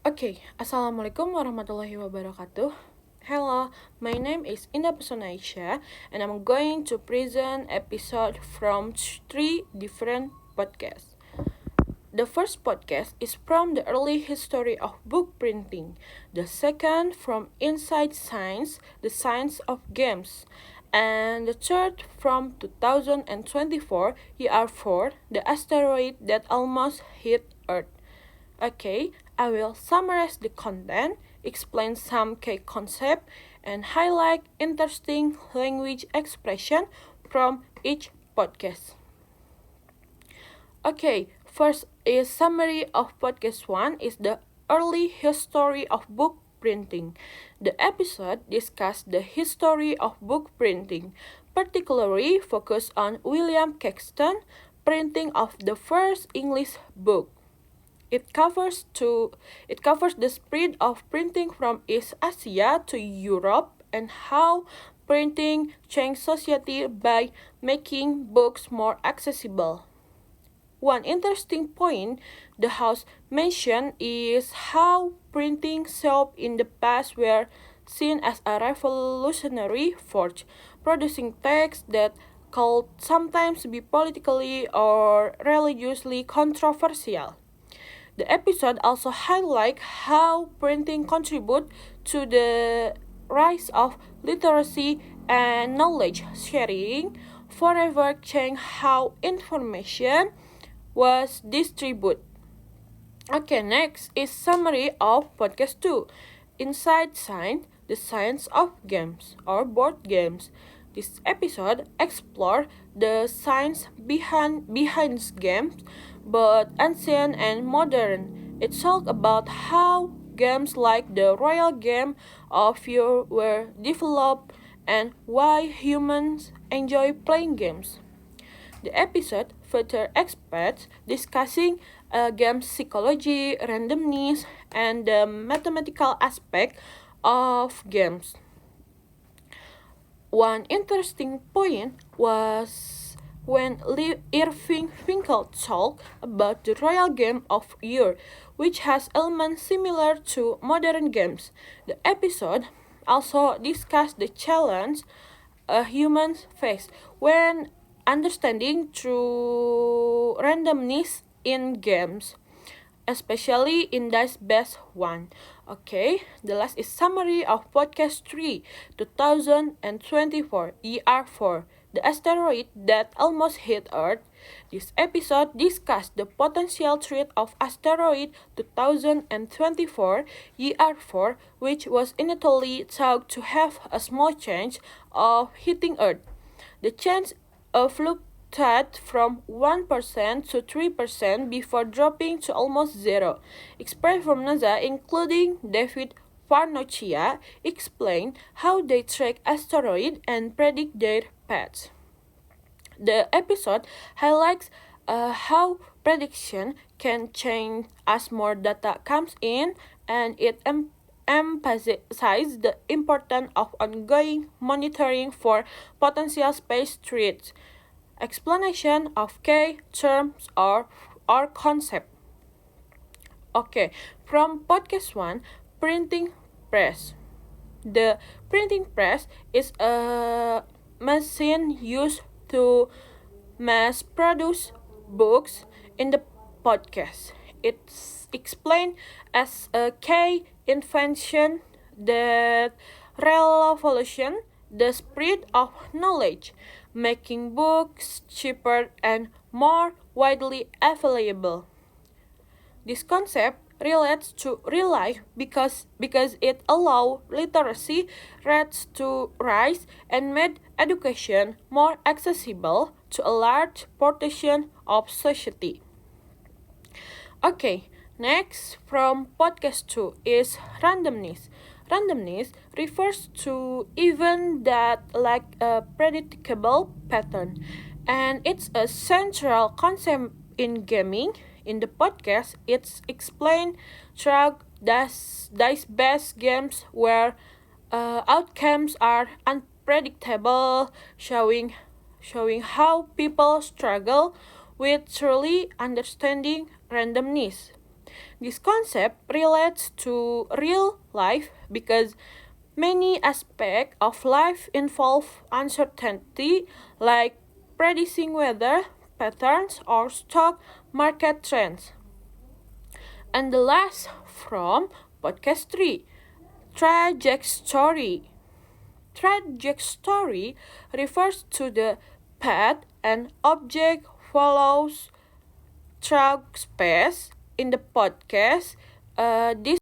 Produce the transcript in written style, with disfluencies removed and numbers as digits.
Okay, Assalamualaikum warahmatullahi wabarakatuh. Hello, my name is Indah Pesona Aisyah, and I'm going to present episode from three different podcasts. The first podcast is from the early history of book printing. The second from Inside Science, the science of games. And the third from 2024, year 4, the asteroid that almost hit Earth. Okay, I will summarize the content, explain some key concepts, and highlight interesting language expression from each podcast. Okay, first is summary of podcast 1 is the early history of book printing. The episode discussed the history of book printing, particularly focused on William Caxton printing of the first English book. It covers the spread of printing from East Asia to Europe and how printing changed society by making books more accessible. One interesting point the house mentioned is how printing shops in the past were seen as a revolutionary force, producing texts that could sometimes be politically or religiously controversial. The episode also highlights how printing contributes to the rise of literacy and knowledge sharing, forever changed how information was distributed. Okay, next is summary of podcast 2. Inside Science, the science of games or board games. This episode explores the science behind games, both ancient and modern. It talks about how games like the Royal Game of Fear were developed and why humans enjoy playing games. The episode features experts discussing game psychology, randomness, and the mathematical aspect of games. One interesting point was when Irving Finkel talked about the Royal Game of Year, which has elements similar to modern games. The episode also discussed the challenge humans face when understanding through randomness in games, especially in dice-based one. Okay, the last is summary of podcast 3, 2024, ER4, the asteroid that almost hit Earth. This episode discussed the potential threat of asteroid 2024 ER4, which was initially thought to have a small chance of hitting Earth. The chance fluctuated from 1% to 3% before dropping to almost zero. Experts from NASA, including David Farnocchia, explain how they track asteroids and predict their paths. The episode highlights how prediction can change as more data comes in, and it emphasizes the importance of ongoing monitoring for potential space threats. Explanation of key terms or concept. Okay, from podcast 1, printing press. The printing press is a machine used to mass produce books. In the podcast, it's explained as a key invention that revolution the spread of knowledge, making books cheaper and more widely available. This concept relates to real life because it allows literacy rates to rise and made education more accessible to a large portion of society. Okay, next from podcast 2 is randomness. Randomness refers to event that lack a predictable pattern, and it's a central concept in gaming. In the podcast, it's explained through dice-based games where outcomes are unpredictable, showing how people struggle with truly understanding randomness. This concept relates to real life because many aspects of life involve uncertainty, like predicting weather patterns or stock market trends. And the last from podcast 3, trajectory. Trajectory refers to the path an object follows through space. In the podcast, this